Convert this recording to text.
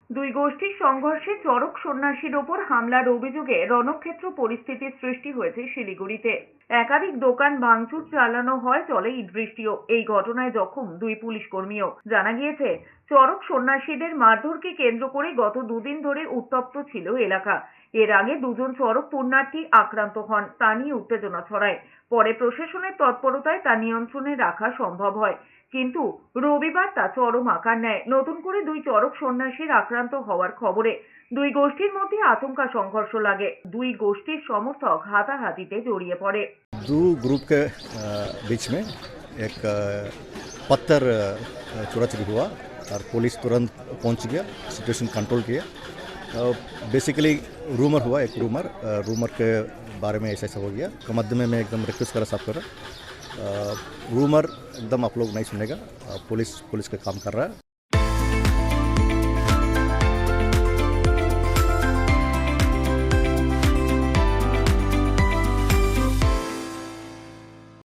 দুই গোষ্ঠীর সংঘর্ষে চরক সন্ন্যাসীর ওপর হামলার অভিযোগে রণক্ষেত্র পরিস্থিতির সৃষ্টি হয়েছে শিলিগুড়িতে। একাধিক দোকান ভাঙচুর চালানো হয়, চলে ইটবৃষ্টিও। এই ঘটনায় জখম দুই পুলিশ কর্মীও। জানা গিয়েছে, চরক সন্ন্যাসীদের মারধরকে কেন্দ্র করে গত দুদিন ধরে উত্তপ্ত ছিল এলাকা। এর আগে দুজন চরক পুণ্যার্থী আক্রান্ত হন, তা নিয়ে উত্তেজনা ছড়ায়। পরে প্রশাসনের তৎপরতায় তা নিয়ন্ত্রণে রাখা সম্ভব হয়, কিন্তু রবিবার তা চরম আকার নেয়। নতুন করে দুই চরক সন্ন্যাসীর আক্রান্ত হওয়ার খবরে দুই গোষ্ঠীর মধ্যে আচমকা সংঘর্ষ লাগে। দুই গোষ্ঠীর সমর্থক হাতাহাতিতে জড়িয়ে পড়ে। दो ग्रुप के बीच में एक पत्थर चोराचुरी हुआ और पुलिस तुरंत पहुंच गया, सिचुएशन कंट्रोल किया। बेसिकली रूमर हुआ, एक रूमर के बारे में ऐसा हो गया। मुकदमे में एकदम रिक्वेस्ट करा साफ कर रहा, रूमर एकदम आप लोग नहीं सुनेगा। पुलिस का काम कर रहा है।